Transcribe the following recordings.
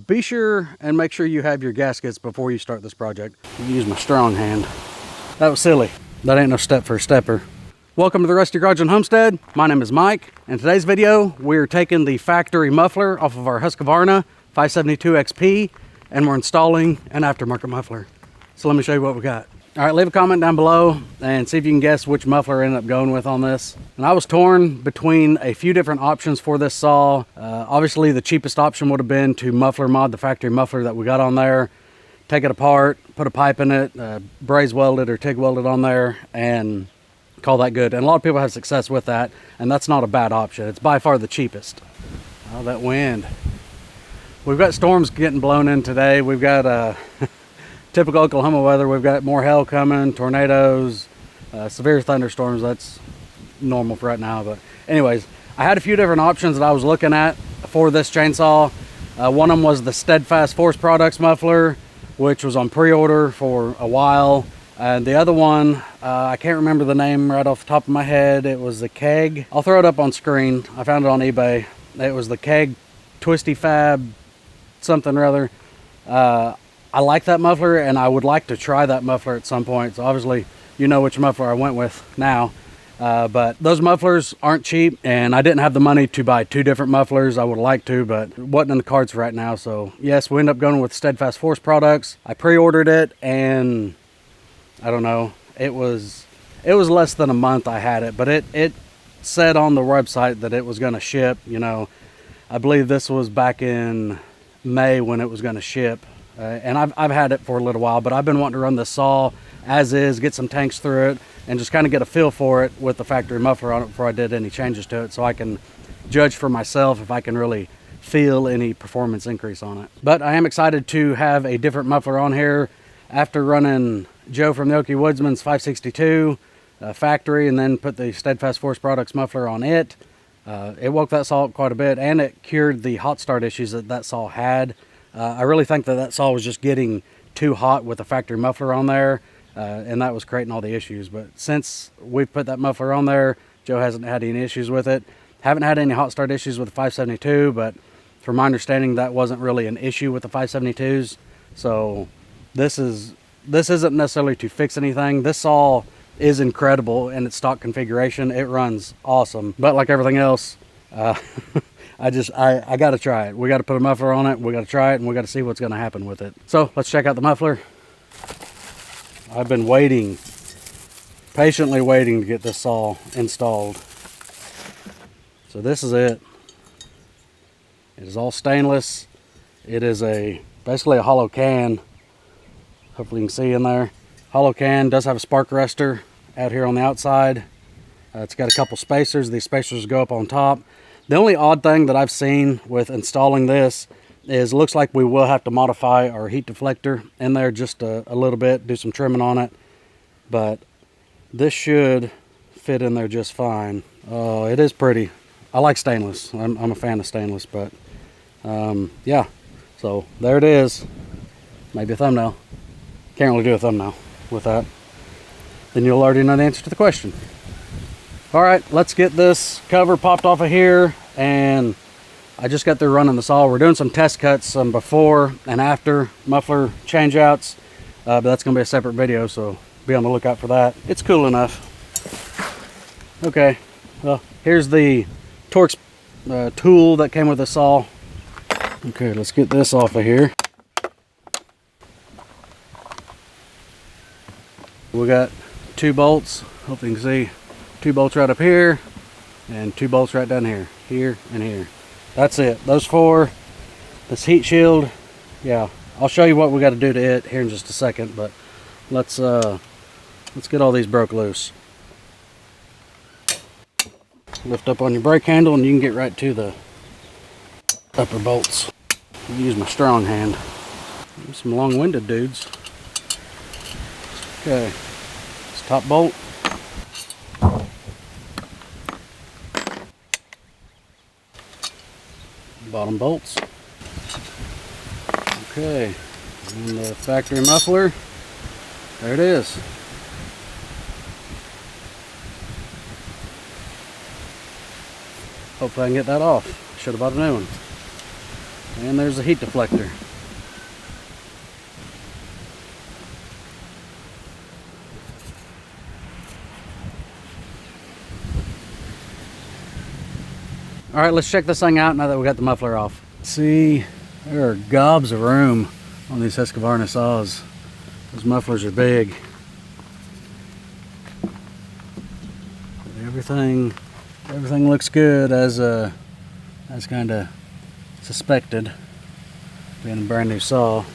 Be sure and make sure you have your gaskets before you start this project. I'll use my strong hand. That was silly. That ain't no step for a stepper. Welcome to the Rusty Garage and Homestead. My name is Mike. In today's video, we're taking the factory muffler off of our Husqvarna 572 XP, and we're installing an aftermarket muffler. So let me show you what we got. All right, leave a comment down below and see if you can guess which muffler I ended up going with on this. And I was torn between a few different options for this saw. Obviously, the cheapest option would have been to muffler mod the factory muffler that we got on there, take it apart, put a pipe in it, braze weld it or TIG weld it on there, and call that good. And a lot of people have success with that, and that's not a bad option. It's by far the cheapest. Oh, that wind. We've got storms getting blown in today. We've got typical Oklahoma weather. We've got more hail coming, tornadoes, severe thunderstorms. That's normal for right now. But anyways, I had a few different options that I was looking at for this chainsaw. One of them was the Steadfast Force Products muffler, which was on pre-order for a while. And the other one, I can't remember the name right off the top of my head. It was the Keg. I'll throw it up on screen. I found it on eBay. It was the Keg Twisty Fab something or other. I like that muffler, and I would like to try that muffler at some point. So obviously, you know which muffler I went with now. But those mufflers aren't cheap, and I didn't have the money to buy two different mufflers. I would like to, but it wasn't in the cards for right now. So yes, we ended up going with Steadfast Force Products. I pre-ordered it, and I don't know, it was less than a month I had it, but it said on the website that it was going to ship. You know, I believe this was back in May when it was going to ship. And I've had it for a little while, but I've been wanting to run the saw as is, get some tanks through it, and just kind of get a feel for it with the factory muffler on it before I did any changes to it, so I can judge for myself if I can really feel any performance increase on it. But I am excited to have a different muffler on here after running Joe from the Okie Woodsman's 562 factory, and then put the Steadfast Force Products muffler on it. It woke that saw up quite a bit, and it cured the hot start issues that saw had. I really think that saw was just getting too hot with the factory muffler on there, and that was creating all the issues. But since we've put that muffler on there, Joe hasn't had any issues with it. Haven't had any hot start issues with the 572, but from my understanding, that wasn't really an issue with the 572s. So this isn't necessarily to fix anything. This saw is incredible in its stock configuration. It runs awesome, but like everything else, I got to try it. We got to put a muffler on it. We got to try it, and we got to see what's going to happen with it. So let's check out the muffler. I've been waiting, patiently waiting to get this saw installed. So this is it. It is all stainless. It is basically a hollow can. Hopefully you can see in there. Hollow can, does have a spark arrestor out here on the outside. It's got a couple spacers. These spacers go up on top. The only odd thing that I've seen with installing this is it looks like we will have to modify our heat deflector in there just a little bit, do some trimming on it. But this should fit in there just fine. Oh, it is pretty. I like stainless. I'm a fan of stainless, but yeah. So there it is. Maybe a thumbnail. Can't really do a thumbnail with that. Then you'll already know the answer to the question. All right, let's get this cover popped off of here, and I just got through running the saw. We're doing some test cuts, some before and after muffler changeouts, but that's gonna be a separate video, so be on the lookout for that. It's cool enough. Okay, well, here's the Torx tool that came with the saw. Okay, let's get this off of here. We got 2 bolts, hopefully you can see. 2 bolts right up here and 2 bolts right down here and here. That's it. Those 4. This heat shield, yeah, I'll show you what we got to do to it here in just a second, but let's get all these broke loose. Lift up on your brake handle and you can get right to the upper bolts. I'll use my strong hand. Some long-winded dudes. Okay, this top bolt. Bottom bolts. Okay, and the factory muffler, there it is. Hopefully I can get that off. Should have bought a new one. And there's the heat deflector. All right, let's check this thing out now that we got the muffler off. See, there are gobs of room on these Husqvarna saws. Those mufflers are big. Everything looks good as kind of suspected, being a brand new saw.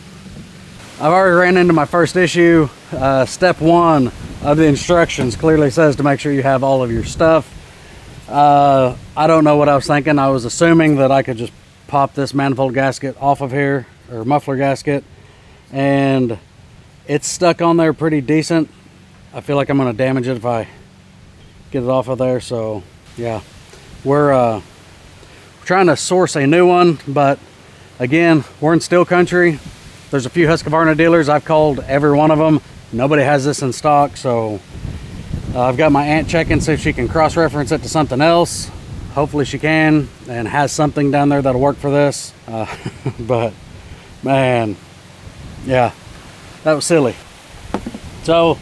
I've already ran into my first issue. Step 1 of the instructions clearly says to make sure you have all of your stuff. I don't know what I was thinking. I was assuming that I could just pop this manifold gasket off of here, or muffler gasket, and it's stuck on there pretty decent. I feel like I'm going to damage it if I get it off of there. So yeah, we're trying to source a new one, but again, we're in steel country. There's a few Husqvarna dealers. I've called every one of them. Nobody has this in stock, so I've got my aunt checking, see if she can cross-reference it to something else. Hopefully she can and has something down there that'll work for this. But man, yeah, that was silly. So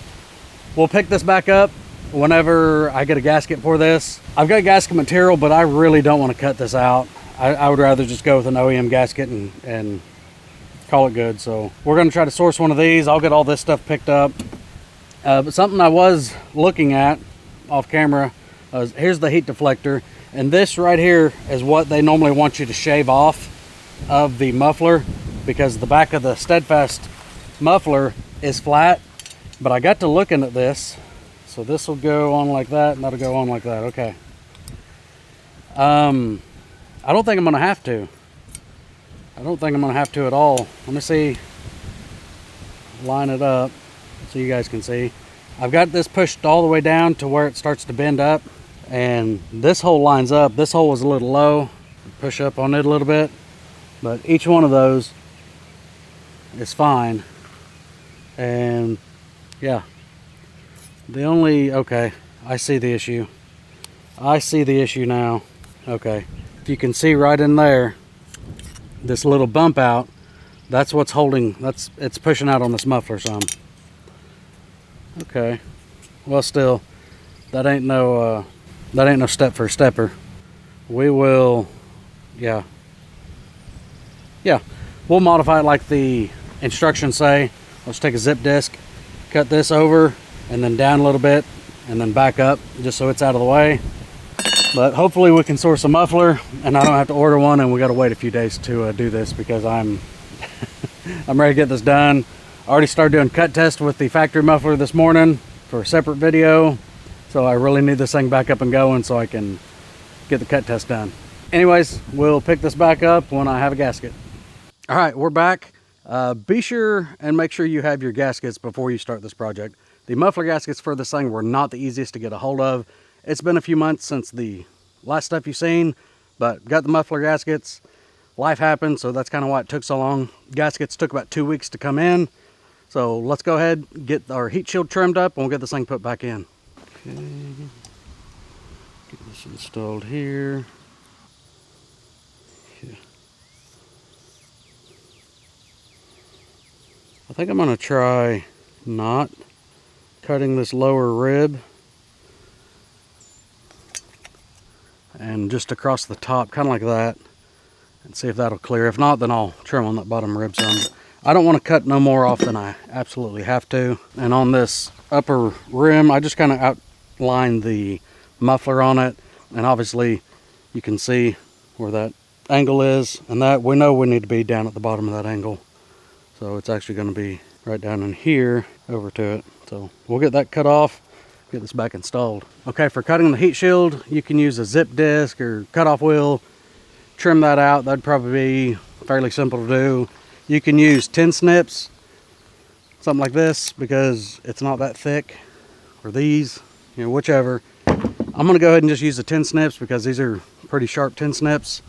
we'll pick this back up whenever I get a gasket for this. I've got gasket material, but I really don't want to cut this out. I would rather just go with an OEM gasket and call it good. So we're going to try to source one of these. I'll get all this stuff picked up. But something I was looking at off camera, here's the heat deflector, and this right here is what they normally want you to shave off of the muffler, because the back of the Steadfast muffler is flat. But I got to looking at this, so this will go on like that, and that'll go on like that. Okay. I don't think I'm gonna have to. I don't think I'm gonna have to at all. Let me see. Line it up so you guys can see. I've got this pushed all the way down to where it starts to bend up, and this hole lines up. This hole was a little low. Push up on it a little bit, but each one of those is fine. And yeah, the only, okay, I see the issue. I see the issue now. Okay, if you can see right in there, this little bump out, that's what's holding, it's pushing out on this muffler some. Okay, well, still, that ain't no step for a stepper. We will, yeah, we'll modify it like the instructions say. Let's take a zip disc, cut this over, and then down a little bit, and then back up, just so it's out of the way. But hopefully we can source a muffler, and I don't have to order one, and we got to wait a few days to do this, because I'm I'm ready to get this done. I already started doing cut tests with the factory muffler this morning for a separate video, so I really need this thing back up and going so I can get the cut test done. Anyways, we'll pick this back up when I have a gasket. All right, we're back. Be sure and make sure you have your gaskets before you start this project. The muffler gaskets for this thing were not the easiest to get a hold of. It's been a few months since the last stuff you've seen, but got the muffler gaskets. Life happened, so that's kind of why it took so long. Gaskets took about 2 weeks to come in. So let's go ahead, get our heat shield trimmed up, and we'll get this thing put back in. Okay, get this installed here. Yeah. I think I'm gonna try not cutting this lower rib and just across the top, kind of like that, and see if that'll clear. If not, then I'll trim on that bottom rib some. I don't want to cut no more off than I absolutely have to. And on this upper rim, I just kind of outline the muffler on it, and obviously you can see where that angle is, and that we know we need to be down at the bottom of that angle. So it's actually going to be right down in here over to it. So we'll get that cut off, get this back installed. Okay, for cutting the heat shield, you can use a zip disc or cutoff wheel, trim that out. That'd probably be fairly simple to do. You can use tin snips, something like this, because it's not that thick, or these, you know, whichever. I'm gonna go ahead and just use the tin snips because these are pretty sharp tin snips.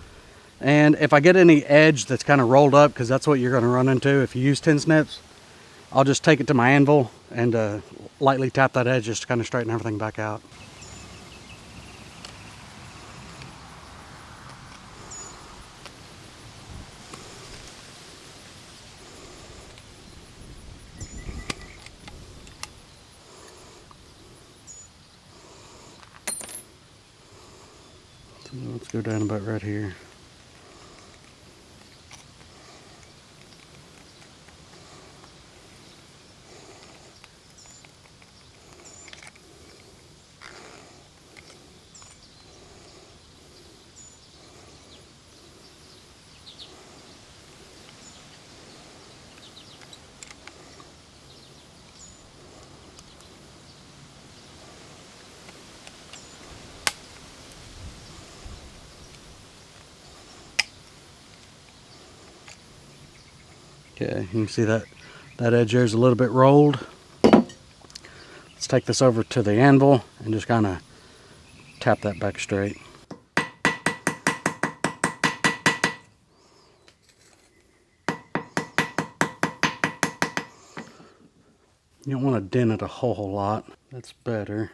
And if I get any edge that's kind of rolled up, because that's what you're gonna run into if you use tin snips, I'll just take it to my anvil and lightly tap that edge just to kind of straighten everything back out. Let's go down about right here. Okay, you can see that edge there is a little bit rolled. Let's take this over to the anvil and just kind of tap that back straight. You don't want to dent it a whole lot. That's better.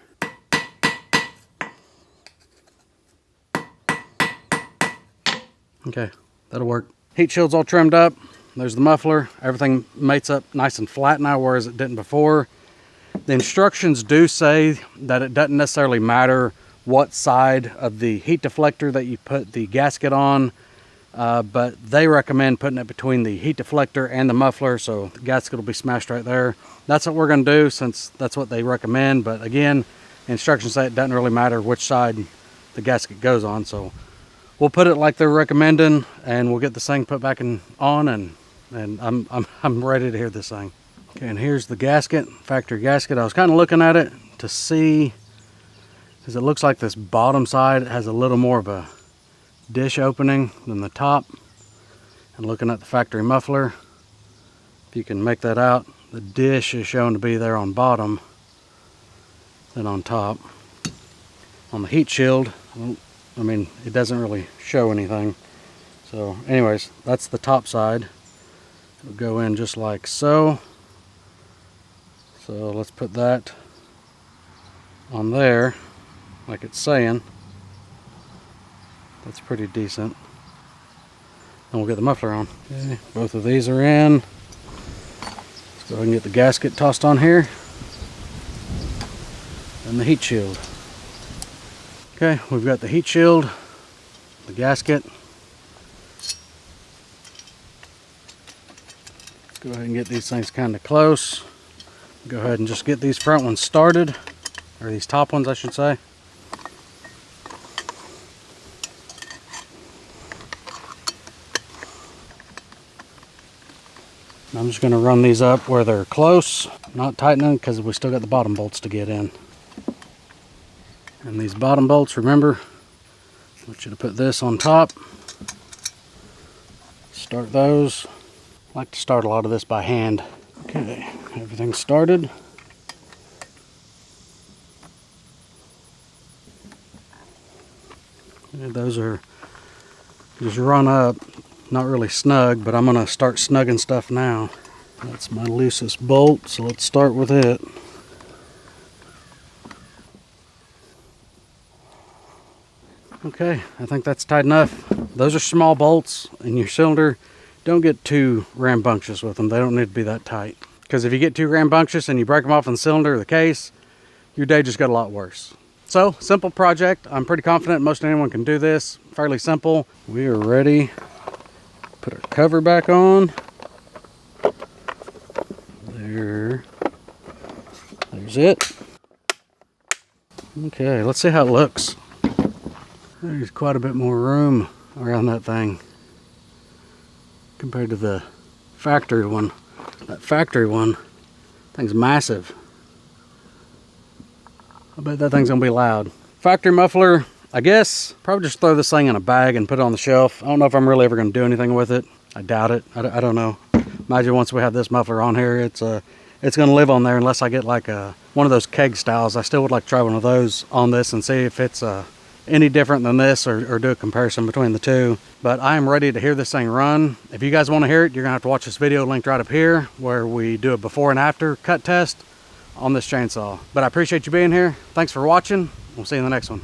Okay, that'll work. Heat shield's all trimmed up. There's the muffler. Everything mates up nice and flat now, whereas it didn't before. The instructions do say that it doesn't necessarily matter what side of the heat deflector that you put the gasket on, but they recommend putting it between the heat deflector and the muffler, so the gasket will be smashed right there. That's what we're going to do, since that's what they recommend. But again, the instructions say it doesn't really matter which side the gasket goes on, so we'll put it like they're recommending, and we'll get this thing put back on, and I'm ready to hear this thing. Okay, and here's the gasket, factory gasket. I was kind of looking at it to see, because it looks like this bottom side has a little more of a dish opening than the top. And looking at the factory muffler, if you can make that out, the dish is shown to be there on bottom than on top. On the heat shield, I mean, it doesn't really show anything. So anyways, that's the top side. It'll go in just like so. So let's put that on there, like it's saying. That's pretty decent. Then we'll get the muffler on. Okay, both of these are in. Let's go ahead and get the gasket tossed on here. And the heat shield. Okay, we've got the heat shield, the gasket. Let's go ahead and get these things kind of close. Go ahead and just get these front ones started, or these top ones I should say. I'm just going to run these up where they're close, not tightening, because we still got the bottom bolts to get in. And these bottom bolts, remember, I want you to put this on top. Start those. I like to start a lot of this by hand. Okay, everything's started. And those are just run up, not really snug, but I'm gonna start snugging stuff now. That's my loosest bolt, so let's start with it. Okay, I think that's tight enough. Those are small bolts in your cylinder. Don't get too rambunctious with them. They don't need to be that tight. Because if you get too rambunctious and you break them off in the cylinder or the case, your day just got a lot worse. So, simple project. I'm pretty confident most anyone can do this. Fairly simple. We are ready. Put our cover back on. There's it. Okay, let's see how it looks. There's quite a bit more room around that thing compared to the factory one. That factory one, thing's massive. I bet that thing's gonna be loud. Factory muffler, I guess, probably just throw this thing in a bag and put it on the shelf. I don't know if I'm really ever gonna do anything with it. I doubt it. I don't know. Imagine once we have this muffler on here, it's gonna live on there unless I get like one of those keg styles. I still would like to try one of those on this and see if it's any different than this, or do a comparison between the two. But I am ready to hear this thing run. If you guys want to hear it, you're gonna have to watch this video linked right up here where we do a before and after cut test on this chainsaw. But I appreciate you being here. Thanks for watching. We'll see you in the next one.